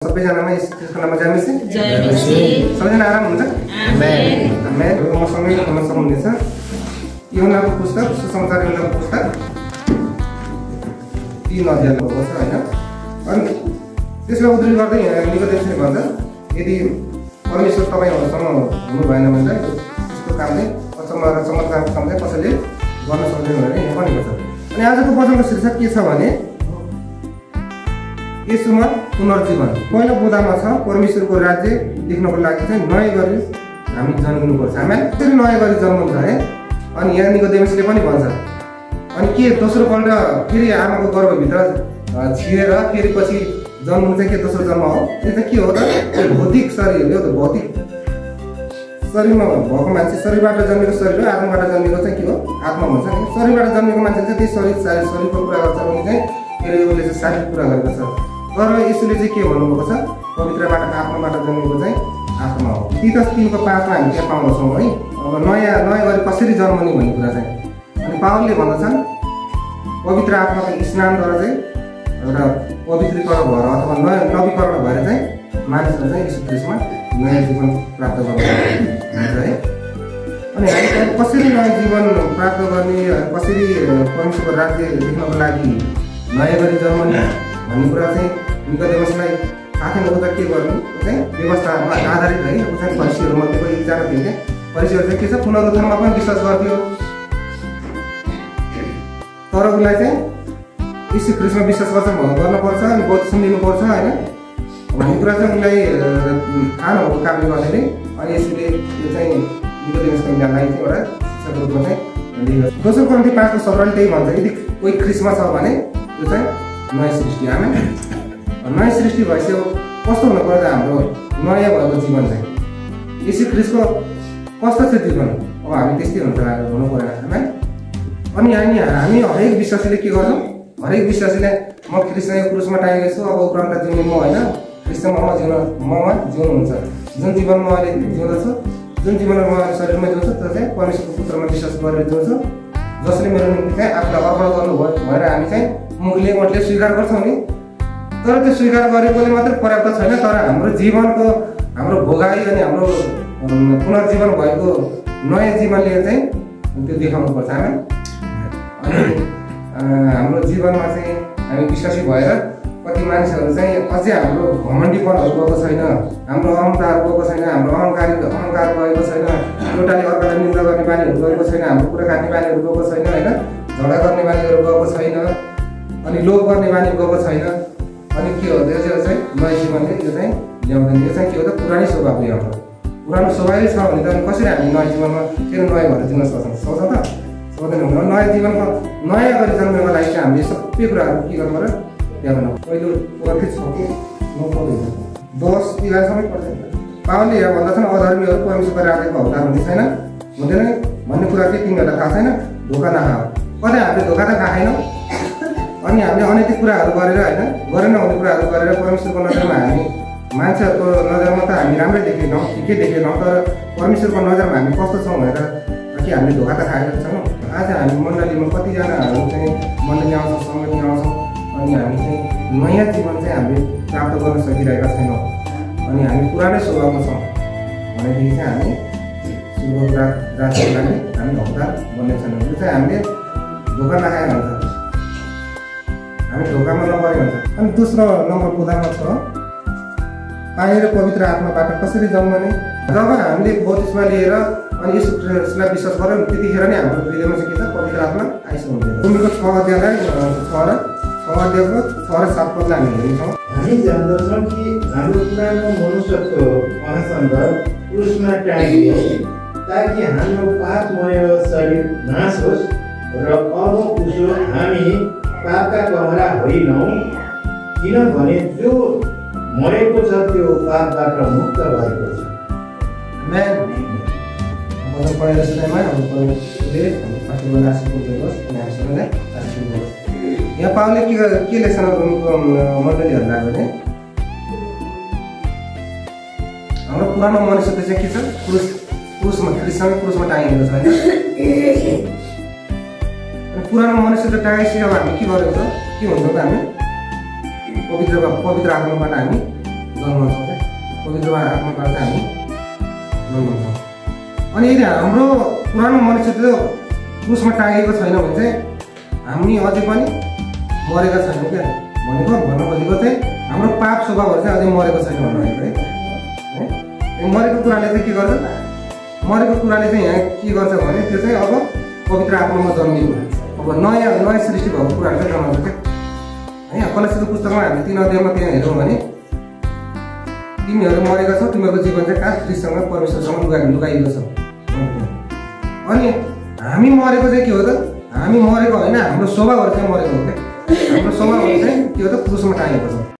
सबैजनामा यसको नाममा जय मसी सबैजना आराम हुन्छ आमेन आमेन मसँगै गर्न सक्नुहुनेछ योनाको पुस्तक सुसमाचार योनाको पुस्तक 3 अध्याय भएको छ हैन अनि त्यसलाई उद्धृत गर्दै निकोदेमसले भन्छ यदि परमेश्वर तपाईहरुसँग हुनु भएन भने त्यस्तो काम चाहिँ अचम्म र चमत्कारको काम चाहिँ कसैले गर्न सक्दैन भने यहाँ पनि भन्छ अनि आजको वचनको शीर्षक के छ भने यसुमा पुनर्जीवन पहिलो बुँदामा छ परमेश्वरको राज्य देख्नको लागि चाहिँ नयाँ गरी हामी जन्मिनुपर्छ हामीलाई त्यसरी नयाँ गरी जन्मन्छ है अनि यहाँ निकोदेमसले पनि भन्छ अनि के दोस्रो पल्ट फेरि आमाको गर्भभित्र छिरेर फेरि पछि जन्मनु चाहिँ के दोस्रो जन्म हो त्यो चाहिँ के हो त भौतिक शरीर हो त भौतिक शरीरमा भएको मान्छे शरीरबाट जन्मेको शरीर हो आत्माबाट जन्मेको चाहिँ के हो आत्मा भन्छ नि शरीरबाट जन्मेको मान्छे चाहिँ त्यही शरीरको कुरा गर्छ उनी चाहिँ फेरि उसले चाहिँ शारीरिक कुरा गरेको छ तर यसले चाहिँ के भन्नुभएको छ पवित्रबाट आत्माबाट जन्मेको चाहिँ आत्मा हो तीतस 3 को 5 मा हामी त्यहाँ पाउँछौँ है अब नयाँ गरी कसरी जन्मने भन्ने कुरा चाहिँ अनि पावलले भन्दछन् पवित्र आत्माको स्नानद्वारा चाहिँ एउटा पवित्रीकरण भएर अथवा नयाँ नवीकरण भएर चाहिँ मानिसहरू चाहिँ यीशु ख्रीष्टमा नयाँ जीवन प्राप्त गर्नुहुन्छ है अनि हामी कसरी नयाँ जीवन प्राप्त गर्ने कसरी परमेश्वरको राज्य देख्नको लागि नयाँ गरी जन्मने भन्ने कुरा चाहिँ निकोदेमसलाई थाहा थिएन उता के गर्नु चाहिँ व्यवस्थामा आधारित है उ चाहिँ फरिसीहरू मध्येको एकजना थियो क्या फरिसीहरू चाहिँ के छ पुनरुत्थानमा पनि विश्वास गर्थ्यो तर उसलाई चाहिँ यीशु ख्रीष्टमा विश्वास गर्नुपर्छ अनि बपतिस्म लिनुपर्छ हैन भन्ने कुरा चाहिँ उसलाई थाहा नभएको कारणले गर्दाखेरि अनि यसले यो चाहिँ निकोदेमसको ज्ञानलाई चाहिँ एउटा शिक्षाको रूपमा चाहिँ लिएको दोस्रो कोरिन्थी 5 को 17 त्यही भन्छ यदि कोही ख्रीष्टमा छ भने त्यो चाहिँ नयाँ सृष्टि आमेन नयाँ सृष्टि भएपछि कस्तो हुनु पर्छ हाम्रो नयाँ भएको जीवन चाहिँ यीशु ख्रीष्टको कस्तो छ जीवन अब हामी त्यस्तै हुनु पर्दैन आमेन अनि हामी हरेक विश्वासीले के गर्छौँ हरेक विश्वासीले म ख्रीष्टको क्रुसमा टाँगेको छु अब उपरान्त जिउने म होइन ख्रीष्टमा ममा जिउनु हुन्छ जुन जीवन म अहिले जिउँदछु जुन जीवन म शरीरमा जिउँछु त्यो चाहिँ परमेश्वरको पुत्रमा विश्वास गरेर जिउँछु जसले मेरो निम्ति चाहिँ आफूलाई अर्पण गर्नुभयो भनेर हामी चाहिँ मुखले मठले स्वीकार गर्छौँ नि तर त्यो स्वीकार गरेकोले मात्रै पर्याप्त छैन तर हाम्रो जीवनको हाम्रो भोगाई अनि हाम्रो पुनर्जीवन भएको नयाँ जीवनले चाहिँ त्यो देखाउनु पर्छ हामी अनि हाम्रो जीवनमा चाहिँ हामी विश्वासी भएर कति मानिसहरू चाहिँ अझै हाम्रो घमण्डीपनहरू गएको छैन हाम्रो अहङ्कार गएको छैन हाम्रो अहङ्कार गएको छैन एउटाले अर्कालाई निन्दा गर्ने बानीहरू गएको छैन हाम्रो कुरा काट्ने बानीहरू गएको छैन होइन झगडा गर्ने बानीहरू गएको छैन अनि लोभ गर्ने बानी गएको छैन अनि के हो त्यो चाहिँ नयाँ जीवनले यो चाहिँ ल्याउँदैन यो चाहिँ के हो त पुरानै स्वभाव ल्याउँछ पुरानो स्वभावै छ भने त कसरी हामी नयाँ जीवनमा फेरि नयाँ भएर जिउन सक्छ त सक्दैन भने नयाँ जीवनमा नयाँ गरी जन्मेको लागि चाहिँ हामीले सबै कुराहरू के गर्नु पर्यो ल्याउनु पहिलो कोरिन्थी 6 को 9 10-11 पर्छ पावलले यहाँ भन्दछन् अधर्मीहरू परमेश्वरको राज्यको हकदार हुने छैन हुँदैन भन्ने कुरा चाहिँ तिमीहरूलाई थाहा छैन धोका नखाऊ कतै हामीले धोका त खाएनौँ अनि हामीले अनैतिक कुराहरू गरेर होइन गरेन हुने कुराहरू गरेर परमेश्वरको नजरमा हामी मान्छेहरूको नजरमा त हामी राम्रै देखेनौँ ठिकै देखेनौँ तर परमेश्वरको नजरमा हामी कस्तो छौँ भनेर कि हामीले धोका त खाएको छैनौँ आज हामी मण्डलीमा कतिजनाहरू चाहिँ मण्डली आउँछौँ सङ्गति आउँछौँ अनि हामी चाहिँ नयाँ जीवन चाहिँ हामीले प्राप्त गर्न सकिरहेका छैनौँ अनि हामी पुरानै स्वभावमा छौँ भनेदेखि चाहिँ हामी सुरुको राज्यको लागि हामी हकदार बन्ने छैनौँ त्यो चाहिँ हामीले धोका नखाए हुन्छ हामी धोकामा नपरे हुन्छ अनि दोस्रो नम्बर बुँदामा छ पानी र पवित्र आत्माबाट कसरी जन्मने जब हामीले बपतिस्मा लिएर अनि यीशु ख्रीष्टलाई विश्वास गर्यौँ त्यतिखेर नै हाम्रो हृदयमा चाहिँ के छ पवित्र आत्मा आइसक्नु हुँदैन 6 अध्यायलाई 6 अध्यायको 6 र 7 पदलाई हामी हेर्छौँ हामी जान्दछौँ कि हाम्रो पुरानो मनुष्यको अहसङ्ग क्रुसमा टाँगियो ताकि हाम्रो पापमय शरीर नाश होस् र अब उसो हामी पापका कमरा होइनौँ किनभने जो मरेको छ त्यो पापबाट मुक्त भएको छ मतलब पढेर समयमा हामीले पाठ्यक्रम आशिष गर्नुहोस् अनि हामी सबैलाई आशिष गर्नुहोस् यहाँ पावलले के लेख्छन् मण्डलीहरूलाई भने हाम्रो पुरानो मनुष्य चाहिँ के छ क्रुसमा ख्रीष्टसँगै क्रुसमा टाँगिएको छ होइन अनि पुरानो मनुष्य त टाँगेपछि अब हामी के गरेको छ के हुन्छ त हामी पवित्र आत्माबाट हामी अनि यदि हाम्रो पुरानो मनुष्य क्रुसमा टाँगेको छैन भने चाहिँ हामी अझै पनि मरेका छैनौँ क्या भनेको भन्नु खोजेको चाहिँ हाम्रो पाप स्वभावहरू चाहिँ अझै मरेको छैन भन्नु है। मरेको कुराले चाहिँ के गर्छ, मरेको कुराले चाहिँ यहाँ के गर्छ भने त्यो चाहिँ अब पवित्र आत्मामा जन्मिएको अब नयाँ सृष्टि भएको कुराहरू चाहिँ जन्माउँछ क्या है। कलसीको पुस्तकमा हामी 3 अध्यायमा त्यहाँ हेरौँ भने तिमीहरू मरेका छौ, तिमीहरूको जीवन चाहिँ कहाँ ख्रीष्टसँग परमेश्वरसँग लुगाइएको छ। अनि हामी मरेको चाहिँ के हो त, हामी मरेको होइन, हाम्रो स्वभावहरू चाहिँ मरेको हो क्या। हाम्रो स्वभावहरू चाहिँ के हो त, क्रुसमा टाँगेको छ।